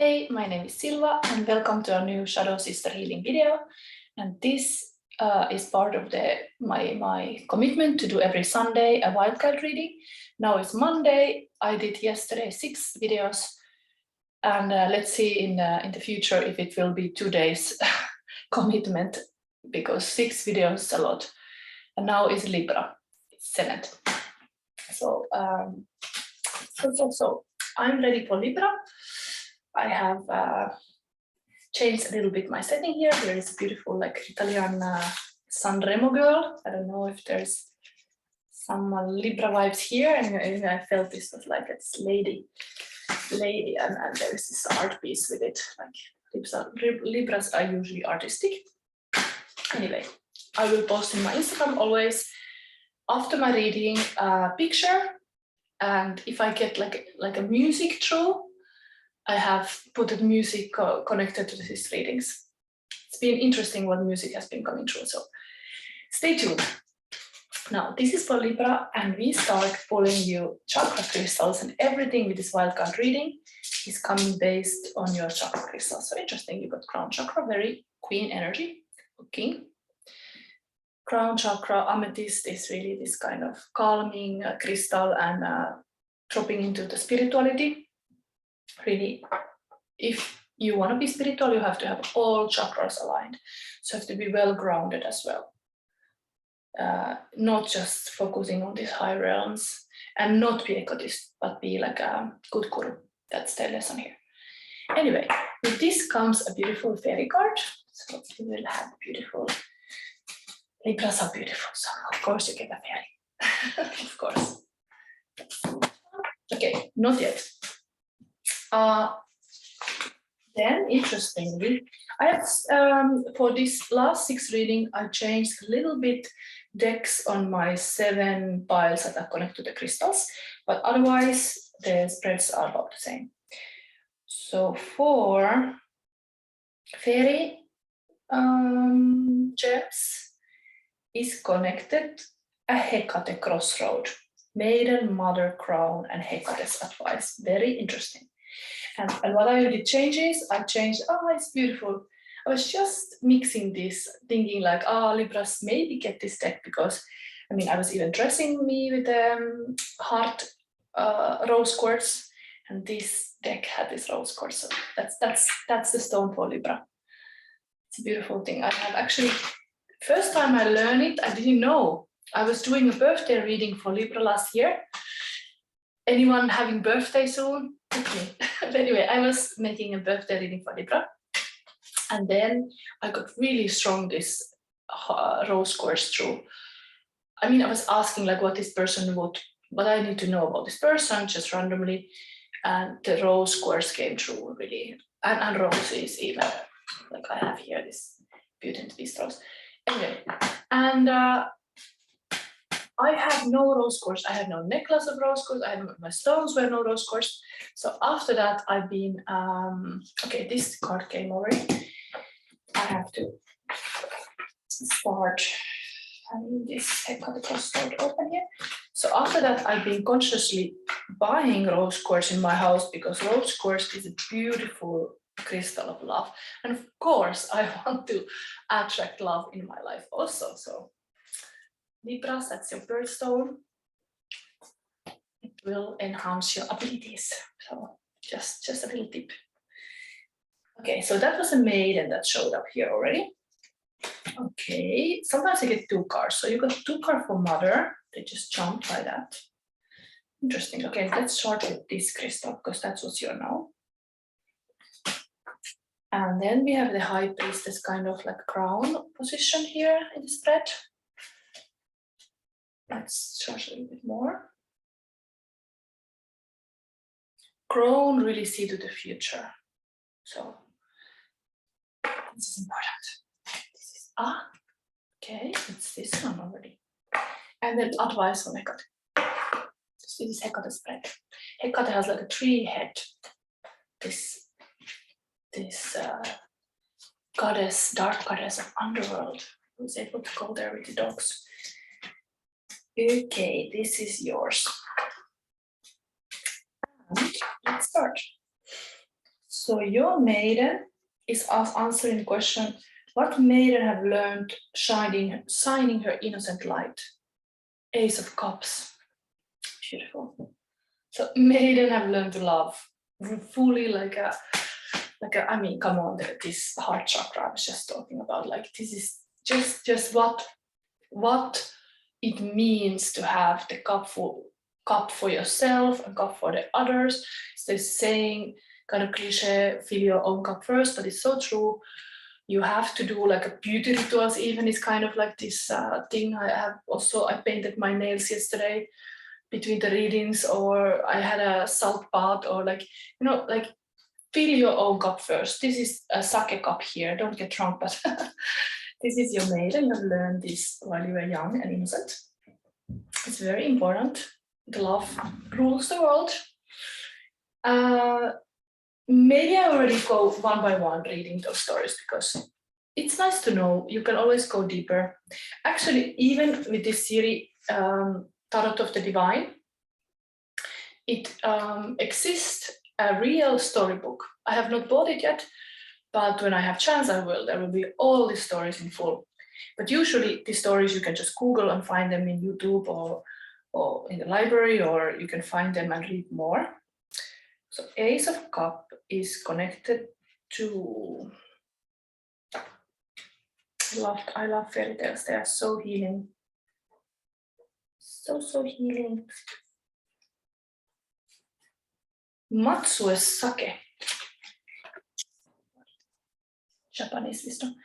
Hey, my name is Silva and welcome to a new Shadow Sister Healing video. And this is part of my commitment to do every Sunday a wildcard reading. Now it's Monday. I did yesterday 6 videos, and let's see in the future if it will be 2 days commitment, because 6 videos is a lot. And now is Libra, it's 7th. So I'm ready for Libra. I have changed a little bit my setting here. There is a beautiful, like, Italian Sanremo girl. I don't know if there's some Libra vibes here, and I felt this was like this lady, and there's this art piece with it. Like Libras are usually artistic. Anyway, I will post in my Instagram always after my reading a picture, and if I get like a music through, I have put the music connected to these readings. It's been interesting what music has been coming through, so stay tuned. Now, this is for Libra, and we start pulling you chakra crystals, and everything with this wildcard reading is coming based on your chakra crystals. So interesting, you got crown chakra, very queen energy, king. Crown chakra, amethyst is really this kind of calming crystal and dropping into the spirituality. Really, if you want to be spiritual, you have to have all chakras aligned. So you have to be well grounded as well. Not just focusing on these high realms and not be egotist, but be like a good guru. That's the lesson here. Anyway, with this comes a beautiful fairy card. So you will have beautiful, Libras are beautiful, so of course you get a fairy. Of course. Okay, not yet. Then, interestingly, I have for this last 6 reading, I changed a little bit decks on my 7 piles that are connected to the crystals, but otherwise the spreads are about the same. So for fairy gems is connected a Hecate crossroad, maiden, mother, crown, and Hecate's advice. Very interesting. And what I did changes, I changed, it's beautiful. I was just mixing this, thinking like, Libras maybe get this deck, because, I mean, I was even dressing me with heart rose quartz, and this deck had this rose quartz. So that's the stone for Libra. It's a beautiful thing. I have actually, first time I learned it, I didn't know. I was doing a birthday reading for Libra last year. Anyone having birthday soon? Okay. But anyway, I was making a birthday reading for Libra, and then I got really strong this rose quartz through. I mean, I was asking like what this person would, what I need to know about this person, just randomly, and the rose quartz came through really, and roses even. Like I have here this Beauty and the Beast rose. Anyway, and I have no rose quartz. I have no necklace of rose quartz. My stones were no rose quartz. So after that, I've been okay. This card came already. I have to start having this Hecate crossroad open here. So after that, I've been consciously buying rose quartz in my house, because rose quartz is a beautiful crystal of love, and of course, I want to attract love in my life also. So Libras, that's your birthstone. It will enhance your abilities. So just a little tip. Okay, so that was a maiden that showed up here already. Okay, sometimes I get 2 cards. So you got 2 cards for mother. They just jumped by that. Interesting. Okay, let's start with this crystal, because that's what's here now. And then we have the high priestess, kind of like crown position here in the spread. Let's charge a little bit more. Crown really see to the future. So this is important. This is okay, it's this one already. And then advice on Hecate. This is Hecate spread. Hecate has like a 3 head. This goddess, dark goddess of underworld, who's able to go there with the dogs. Okay, this is yours. And let's start. So your maiden is answering the question, what maiden have learned shining her innocent light? Ace of Cups. Beautiful. So maiden have learned to love fully, like I mean, come on, this heart chakra I was just talking about, like this is just what it means to have the cup for yourself and cup for the others. It's the saying, kind of cliche, fill your own cup first, but it's so true. You have to do like a beauty rituals, even it's kind of like this thing. I painted my nails yesterday between the readings, or I had a salt bath, or like, you know, like fill your own cup first. This is a sake cup here, don't get drunk, but this is your maiden. You have learned this while you were young and innocent. It's very important. The love rules the world. Maybe I already go one by one reading those stories, because it's nice to know. You can always go deeper. Actually, even with this series, Tarot of the Divine, it exists a real storybook. I have not bought it yet, but when I have chance, I will. There will be all the stories in full. But usually the stories you can just Google and find them in YouTube or in the library, or you can find them and read more. So Ace of Cup is connected to, I love fairy tales. They are so healing. So healing. Matsue sake. Japanese wisdom.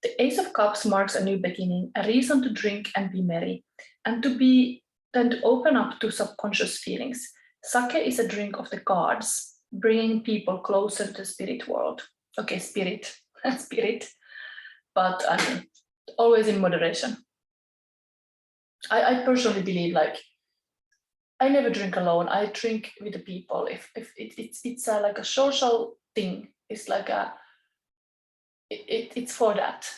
The Ace of Cups marks a new beginning, a reason to drink and be merry, and to open up to subconscious feelings. Sake is a drink of the gods, bringing people closer to the spirit world. Okay, spirit, but I mean, always in moderation. I personally believe, like, I never drink alone. I drink with the people. If it's like a social thing, it's like it's for that.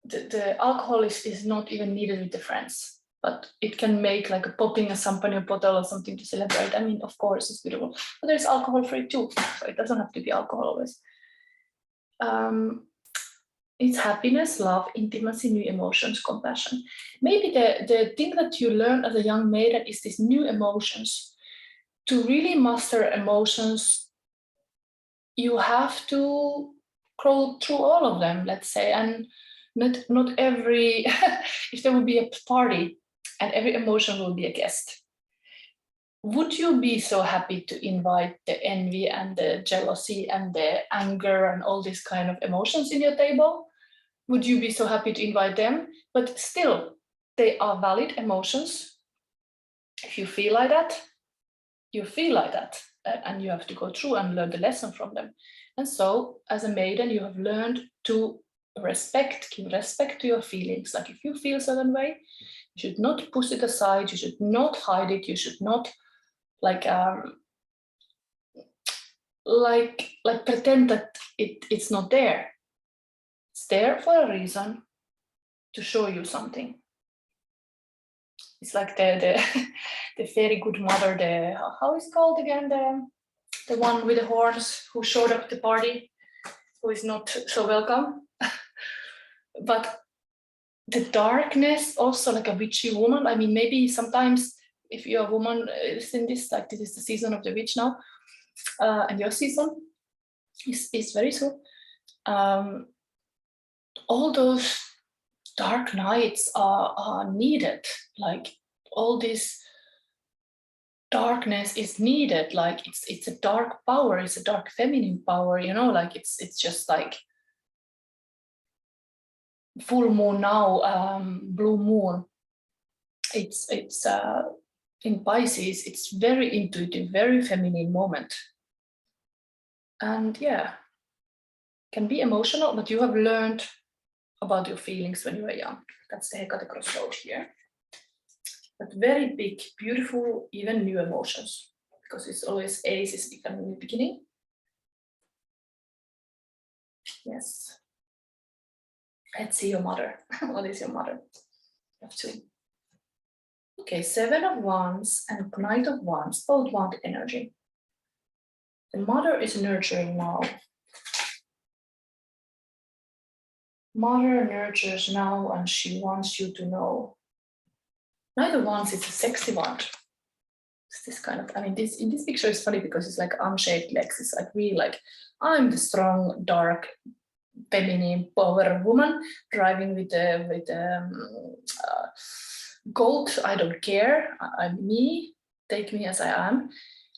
The alcohol is not even needed with the friends, but it can make like a popping a champagne bottle or something to celebrate. I mean, of course, it's beautiful, but there's alcohol free too, so it doesn't have to be alcohol always. It's happiness, love, intimacy, new emotions, compassion. Maybe the thing that you learn as a young maiden is these new emotions. To really master emotions, you have to crawl through all of them, let's say, and not every, if there would be a party and every emotion will be a guest, would you be so happy to invite the envy and the jealousy and the anger and all these kind of emotions in your table? Would you be so happy to invite them? But still, they are valid emotions. If you feel like that, you feel like that, and you have to go through and learn the lesson from them. And so, as a maiden, you have learned to give respect to your feelings. Like if you feel a certain way, you should not push it aside, you should not hide it, you should not like pretend that it's not there. It's there for a reason, to show you something. It's like the fairy good mother, how is it called again, the one with the horns who showed up at the party, who is not so welcome. But the darkness, also like a witchy woman. I mean, maybe sometimes if you're a woman in this, like this is the season of the witch now, and your season is very soon. All those dark nights are needed. Like all this darkness is needed. Like it's a dark power. It's a dark feminine power. You know, like it's just like full moon now, blue moon. It's in Pisces. It's very intuitive, very feminine moment. And yeah, can be emotional, but you have learned about your feelings when you were young. That's the Hecate crossroad here. But very big, beautiful, even new emotions, because it's always Ace is becoming a new beginning. Yes. Let's see your mother. What is your mother? You have two. Okay, 7 of Wands and Knight of Wands, both want energy. The mother is nurturing now. Mother nurtures now and she wants you to know. Neither once it's a sexy one. It's this kind of, I mean, this in this picture is funny because it's like unshaped legs. It's like really like, I'm the strong, dark, feminine power woman driving with gold. I don't care. I'm me. Take me as I am.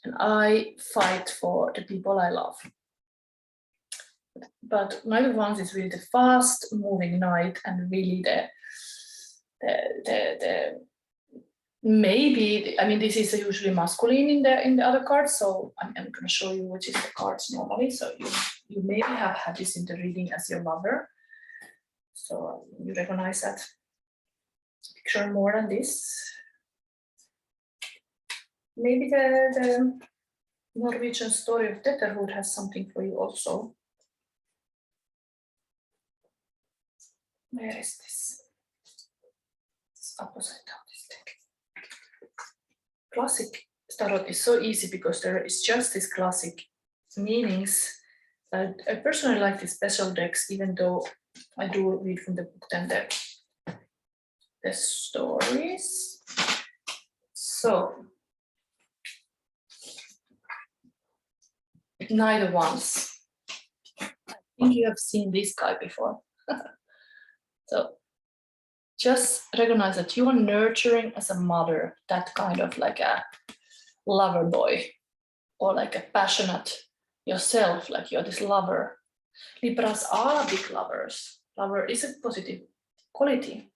And I fight for the people I love. But neither ones is really the fast moving knight and really the maybe, I mean, this is usually masculine in the other cards, so I'm going to show you which is the cards normally. So you maybe have had this in the reading as your lover. So you recognize that picture more than this. Maybe the Norwegian story of Tetherhood has something for you also. Where is this? It's opposite of this thing. Classic tarot is so easy because there is just these classic meanings. I personally like the special decks, even though I do read from the book and the stories. So neither ones. I think you have seen this guy before. So just recognize that you are nurturing as a mother, that kind of like a lover boy or like a passionate yourself, like you're this lover. Libras are big lovers. Lover is a positive quality.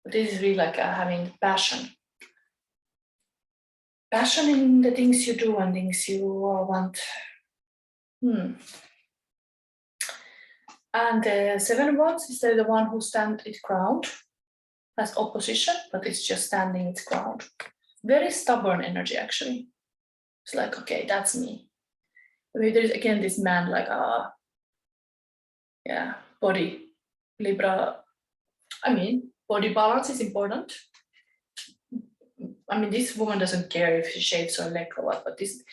But this is really like having passion. Passion in the things you do and things you want. And the 7 of Wands is the one who stands its ground, has opposition, but it's just standing its ground. Very stubborn energy, actually. It's like, okay, that's me. I mean, there's again this man, like, yeah, body, Libra. I mean, body balance is important. I mean, this woman doesn't care if she shaves her leg or what, but this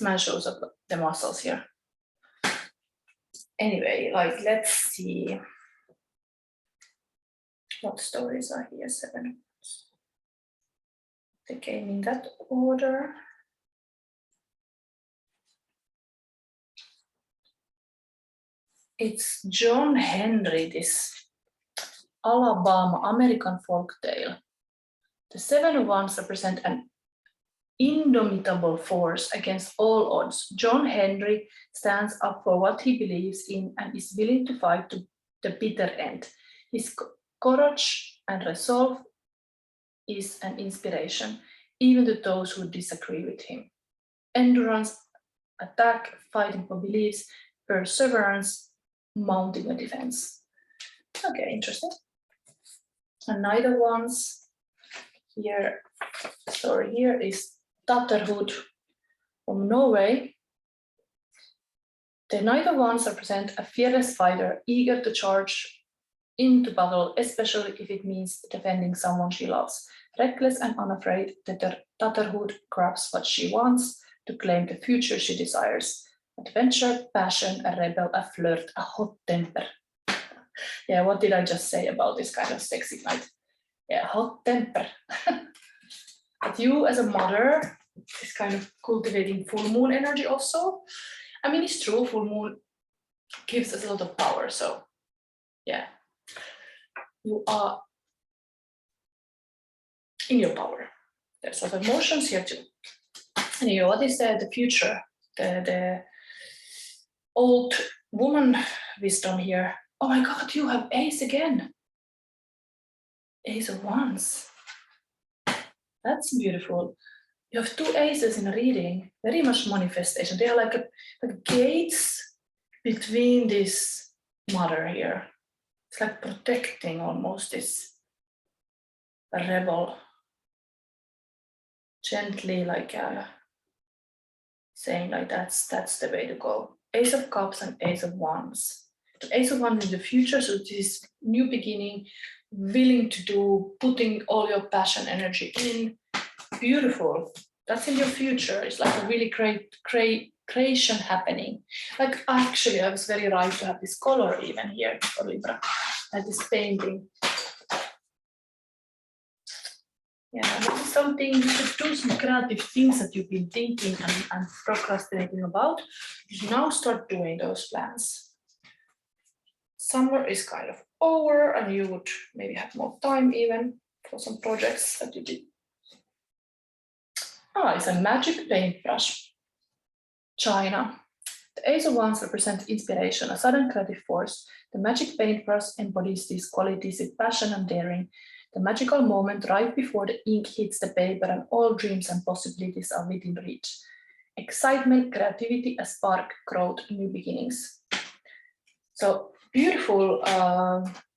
man shows up the muscles here. Anyway, like, let's see what stories are here. 7. They came in that order. It's John Henry, this Alabama American folktale. The 7 of Wands represent an indomitable force against all odds. John Henry stands up for what he believes in and is willing to fight to the bitter end. His courage and resolve is an inspiration, even to those who disagree with him. Endurance, attack, fighting for beliefs, perseverance, mounting a defense. Okay, interesting. And neither ones here. The story here is Tatterhood from Norway. The neither ones represent a fearless fighter, eager to charge into battle, especially if it means defending someone she loves. Reckless and unafraid, Tatterhood grabs what she wants to claim the future she desires. Adventure, passion, a rebel, a flirt, a hot temper. Yeah, what did I just say about this kind of sexy knight? Yeah, hot temper. But you as a mother is kind of cultivating full moon energy also. I mean, it's true, full moon gives us a lot of power. So yeah, you are in your power. There's a lot of emotions here too. And you know, what is the future? The old woman wisdom here. Oh my God, you have Ace again. Ace of Wands. That's beautiful. You have 2 aces in a reading, very much manifestation. They are like gates between this mother here. It's like protecting almost this rebel. Gently, like saying like that's the way to go. Ace of Cups and Ace of Wands. The Ace of Wands in the future, so this new beginning, willing to do, putting all your passion, energy in. Beautiful. That's in your future. It's like a really great creation happening. Like actually, I was very right to have this color even here for Libra, and this painting. Yeah, maybe something you should do some creative things that you've been thinking and procrastinating about. You should now start doing those plans. Summer is kind of over, and you would maybe have more time even for some projects that you did. It's a magic paintbrush. China. The Ace of Wands represents inspiration, a sudden creative force. The magic paintbrush embodies these qualities with passion and daring. The magical moment right before the ink hits the paper and all dreams and possibilities are within reach. Excitement, creativity, a spark, growth, new beginnings. So beautiful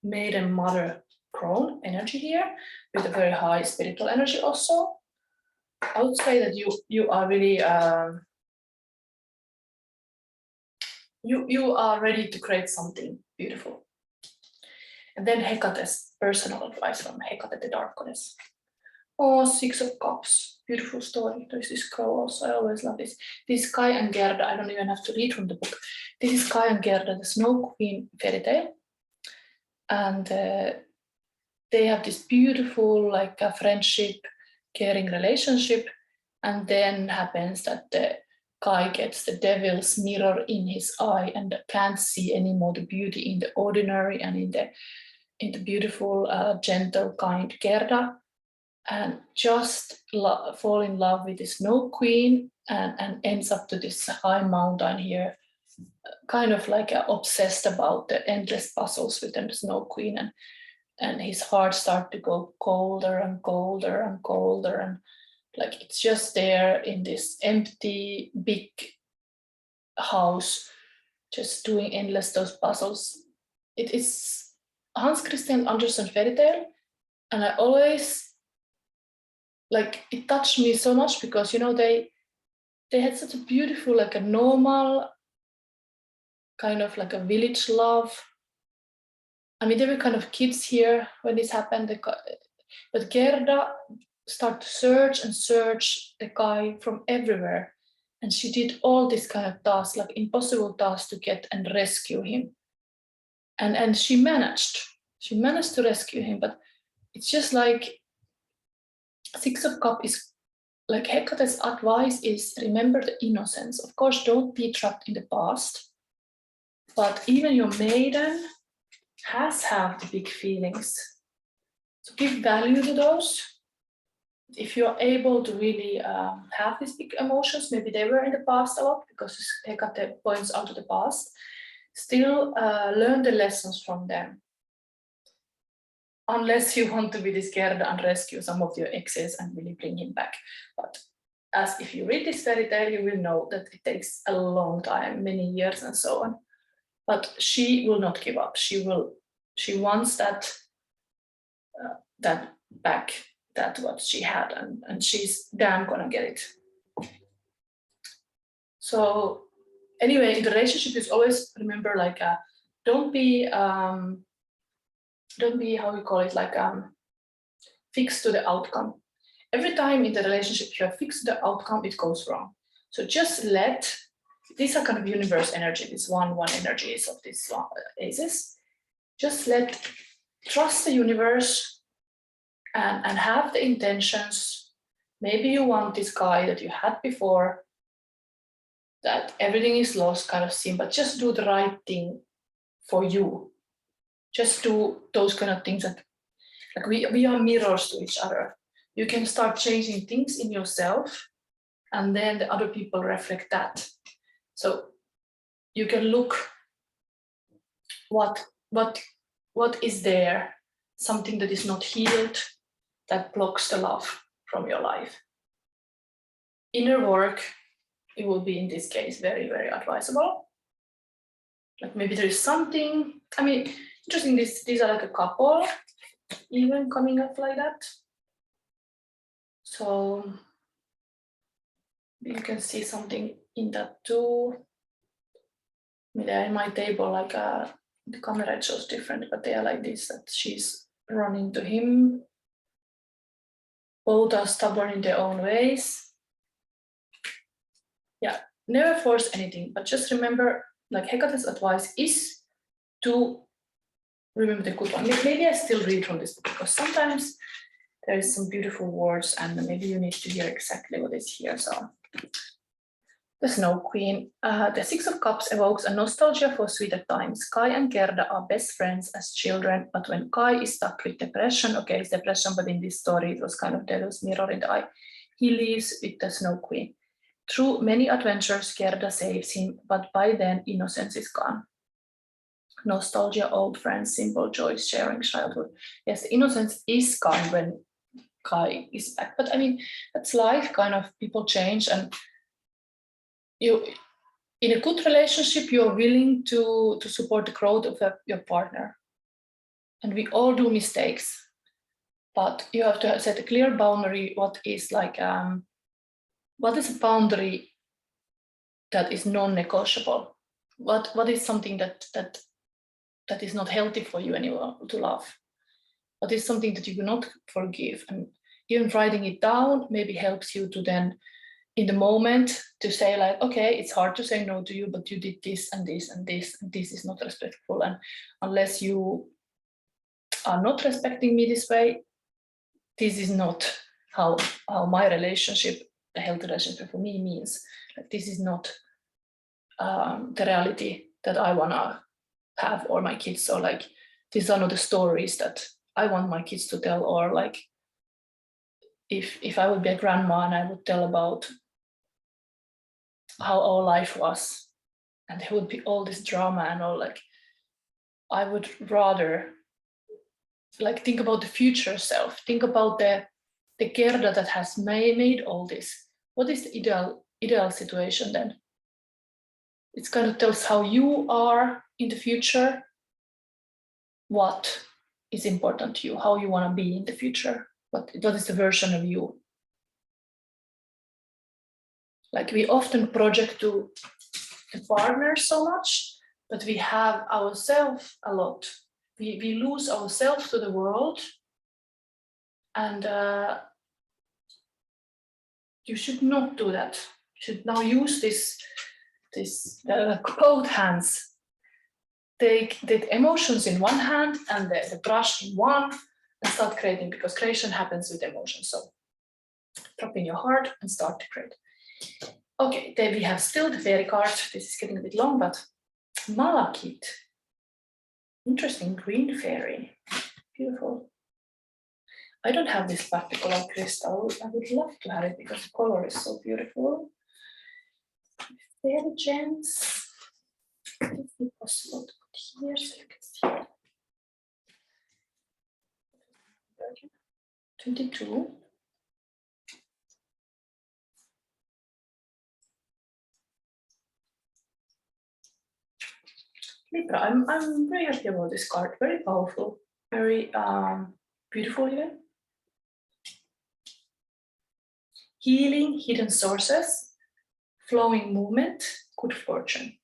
maiden mother crown energy here with a very high spiritual energy also. I would say that you are really you are ready to create something beautiful. And then Hecate's personal advice from Hecate the Dark Goddess. Oh, Six of Cups, beautiful story. There's this crow also, I always love this. This is Kai and Gerda, I don't even have to read from the book. This is Kai and Gerda, the Snow Queen fairy tale. And they have this beautiful like a friendship, caring relationship. And then happens that the Kai gets the devil's mirror in his eye and can't see anymore the beauty in the ordinary and in the beautiful, gentle, kind Gerda, and just fall in love with the Snow Queen and ends up to this high mountain here, kind of like obsessed about the endless puzzles within the Snow Queen, and his heart starts to go colder and colder and colder, and like it's just there in this empty big house, just doing endless those puzzles. It is Hans Christian Andersen fairy tale, and I always like it touched me so much because you know they had such a beautiful like a normal kind of like a village love. I mean, they were kind of kids here when this happened, but Gerda started to search and search the guy from everywhere, and she did all this kind of tasks, like impossible tasks, to get and rescue him. And she managed to rescue him, but it's just like Six of Cups is like Hecate's advice is remember the innocence. Of course, don't be trapped in the past, but even your maiden has had the big feelings. So give value to those. If you're able to really have these big emotions, maybe they were in the past a lot because Hecate points out to the past, still learn the lessons from them. Unless you want to be this Gerda and rescue some of your exes and really bring him back. But as if you read this fairy tale, you will know that it takes a long time, many years and so on. But she will not give up. She wants that back, that what she had, and she's damn gonna get it. So anyway, in the relationship, is always remember like don't be how we call it, like fixed to the outcome. Every time in the relationship you are fixed to the outcome, it goes wrong. So just let, these are kind of universe energy, this one energies of these aces. Just trust the universe and have the intentions. Maybe you want this guy that you had before, that everything is lost kind of thing, but just do the right thing for you. Just do those kind of things that, like we are mirrors to each other. You can start changing things in yourself, and then the other people reflect that. So you can look what is there, something that is not healed, that blocks the love from your life. Inner work, it will be in this case very, very advisable. Like maybe there is something, I mean, interesting, these are like a couple even coming up like that. So you can see something in that too. I mean, they're in my table, like the camera shows different, but they are like this, that she's running to him. Both are stubborn in their own ways. Yeah, never force anything, but just remember, like Hecate's advice is to remember the good one. Maybe I still read from this book because sometimes there is some beautiful words and maybe you need to hear exactly what is here. So the Snow Queen. The Six of Cups evokes a nostalgia for sweeter times. Kai and Gerda are best friends as children, but when Kai is stuck with depression, okay, it's depression, but in this story it was kind of Devil's mirror in the eye, he leaves with the Snow Queen. Through many adventures, Gerda saves him, but by then innocence is gone. Nostalgia, old friends, simple joys, sharing childhood. Yes, the innocence is gone when Kai is back, but I mean, that's life, kind of, people change, and you, in a good relationship, you're willing to support the growth of your partner. And we all do mistakes, but you have to set a clear boundary. What is like, what is a boundary that is non-negotiable? What is something that is not healthy for you anymore to love? What is something that you will not forgive? And even writing it down maybe helps you to then, in the moment, to say like, okay, it's hard to say no to you, but you did this and this and this, and this is not respectful. And unless you are not respecting me this way, this is not how my relationship, a healthy relationship for me means. Like, this is not the reality that I wanna have, or my kids, or like, these are not the stories that I want my kids to tell, or like, if I would be a grandma and I would tell about how our life was, and there would be all this drama and all, like, I would rather like think about the future self, think about the Gerda that has made all this. What is the ideal situation then? It kind of tells how you are in the future, what is important to you, how you want to be in the future, what is the version of you. Like, we often project to the partner so much, but we have ourselves a lot. We lose ourselves to the world, and you should not do that. You should now use this both hands. Take the emotions in one hand and the brush in one, and start creating, because creation happens with emotion. So drop in your heart and start to create. Okay, then we have still the fairy card. This is getting a bit long, but Malachite. Interesting, green fairy. Beautiful. I don't have this particular crystal. I would love to have it because the color is so beautiful. Fairy gems. It's not possible to put here so you can see it. 22. Libra, I'm very happy about this card. Very powerful, very beautiful even. Healing, hidden sources, flowing movement, good fortune.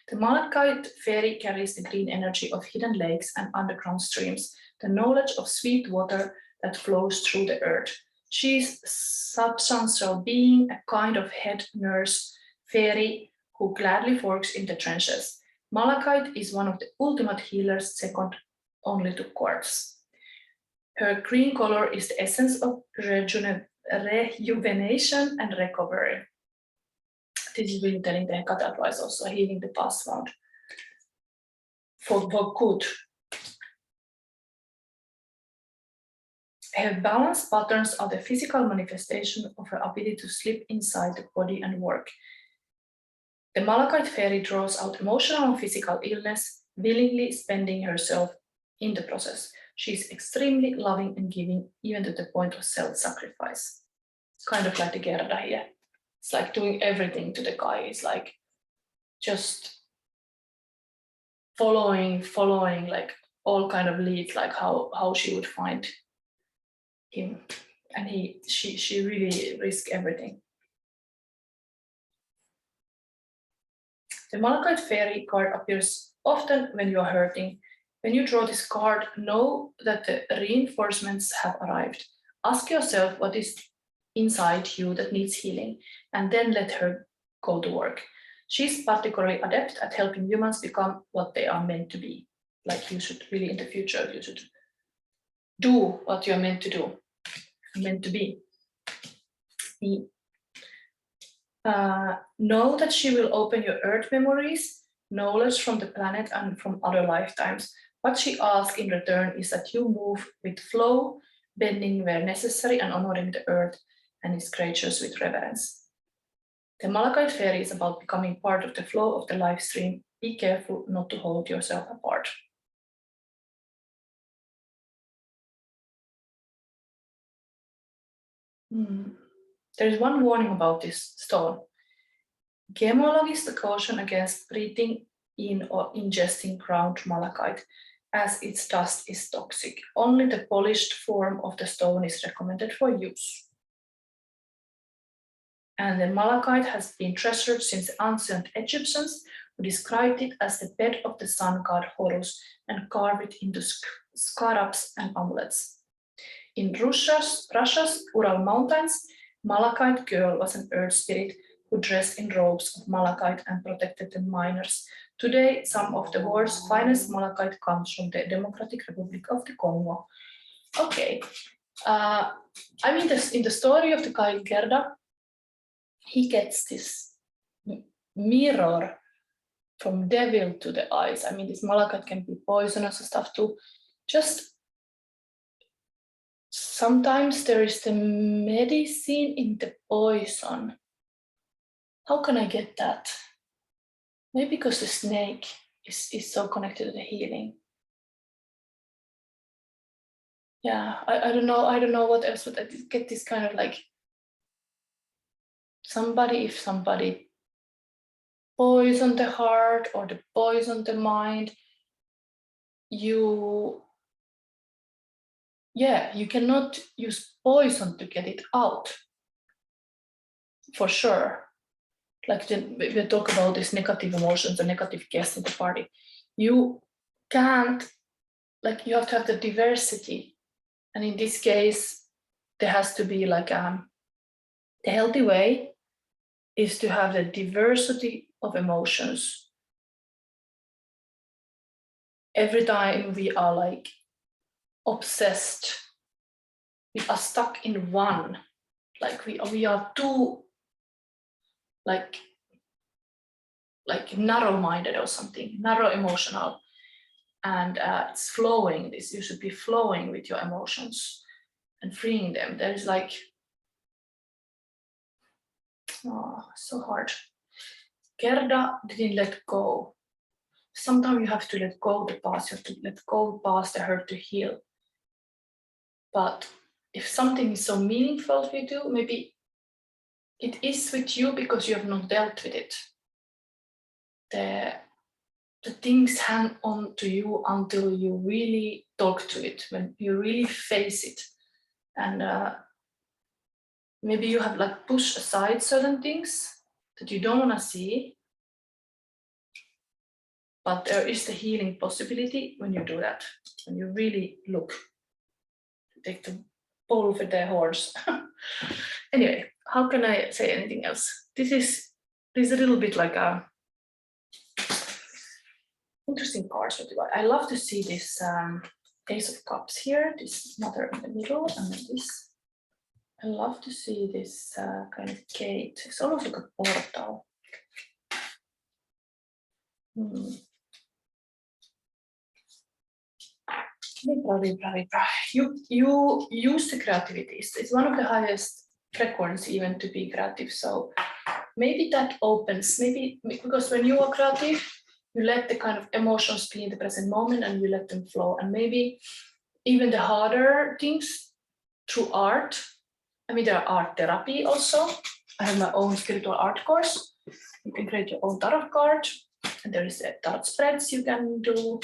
The Malachite fairy carries the green energy of hidden lakes and underground streams, the knowledge of sweet water that flows through the earth. She is a substantial being, a kind of head nurse fairy who gladly works in the trenches. Malachite is one of the ultimate healers, second only to quartz. Her green color is the essence of rejuvenation and recovery. This is really telling the Hecate advice, also healing the past wound for good. Her balanced patterns are the physical manifestation of her ability to slip inside the body and work. The Malachite fairy draws out emotional and physical illness, willingly spending herself in the process. She is extremely loving and giving, even to the point of self-sacrifice. It's kind of like the Gerda here. It's like doing everything to the guy. It's like just following like all kind of leads, like how she would find him, and she really risked everything. The Malachite fairy card appears often when you are hurting. When you draw this card, know that the reinforcements have arrived. Ask yourself what is inside you that needs healing, and then let her go to work. She's particularly adept at helping humans become what they are meant to be. Like you should really, in the future, you should do what you're meant to do, meant to be. Know that she will open your earth memories, knowledge from the planet and from other lifetimes. What she asks in return is that you move with flow, bending where necessary and honoring the earth and its creatures with reverence. The Malachite Fairy is about becoming part of the flow of the life stream. Be careful not to hold yourself apart. There is one warning about this stone. Gemologists caution against breathing in or ingesting ground malachite, as its dust is toxic. Only the polished form of the stone is recommended for use. And the malachite has been treasured since the ancient Egyptians, who described it as the bed of the sun god Horus and carved it into scarabs and amulets. In Russia's Ural Mountains, Malachite girl was an earth spirit who dressed in robes of malachite and protected the miners. Today, some of the world's finest malachite comes from the Democratic Republic of the Congo. Okay, I mean, in the story of the guy Gerda, he gets this mirror from devil to the eyes. I mean, this malachite can be poisonous and stuff too. Just sometimes there is the medicine in the poison. How can I get that? Maybe because the snake is so connected to the healing. Yeah, I don't know what else, but I get this kind of like if somebody poison the heart or the poison the mind, you cannot use poison to get it out, for sure. Like we talk about these negative emotions, the negative guests in the party. You can't, like you have to have the diversity. And in this case, there has to be like the healthy way is to have the diversity of emotions. Every time we are like obsessed, we are stuck in one, like we are too like narrow-minded or something, narrow emotional, and it's flowing. You should be flowing with your emotions and freeing them. There is like, so hard. Gerda didn't let go. Sometimes you have to let go the past. You have to let go past the hurt to heal. But if something is so meaningful for you, maybe it is with you because you have not dealt with it. The things hang on to you until you really talk to it, when you really face it. And maybe you have like pushed aside certain things that you don't want to see, but there is the healing possibility when you do that, when you really look, take the bull with their horse. Anyway, how can I say anything else? This is a little bit like a interesting cards. I love to see this Ace of Cups here, this Mother in the middle, and then this. I love to see this kind of gate. It's almost like a portal. Libra. You use the creativity. It's one of the highest frequency even to be creative. So maybe that opens, maybe because when you are creative, you let the kind of emotions be in the present moment and you let them flow. And maybe even the harder things through art. I mean, there are art therapy also. I have my own spiritual art course. You can create your own tarot card. And there is a tarot spreads you can do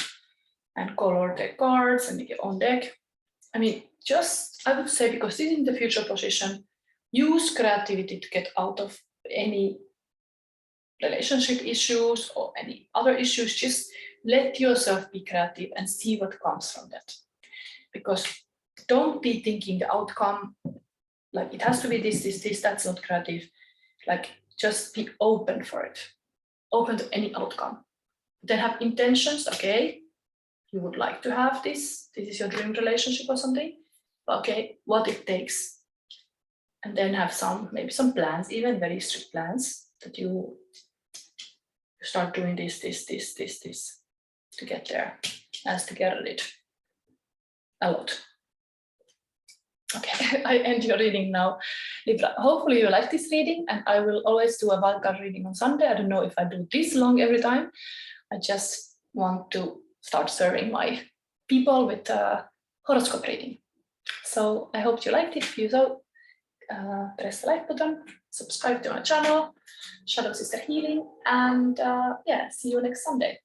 and color the cards and make your own deck. I mean, I would say, because this is in the future position, use creativity to get out of any relationship issues or any other issues. Just let yourself be creative and see what comes from that. Because don't be thinking the outcome, like it has to be this, that's not creative. Like just be open for it, open to any outcome. Then have intentions, okay, you would like to have this is your dream relationship or something, okay, what it takes. And then have maybe some plans, even very strict plans, that you start doing this to get there, as together did a lot. Okay, I end your reading now, Libra. Hopefully you like this reading, and I will always do a wildcard reading on Sunday. I don't know if I do this long every time. I just want to start serving my people with horoscope reading. So I hope you liked it. If you so, press the like button, subscribe to my channel, Shadow Sister Healing, and yeah, see you next Sunday.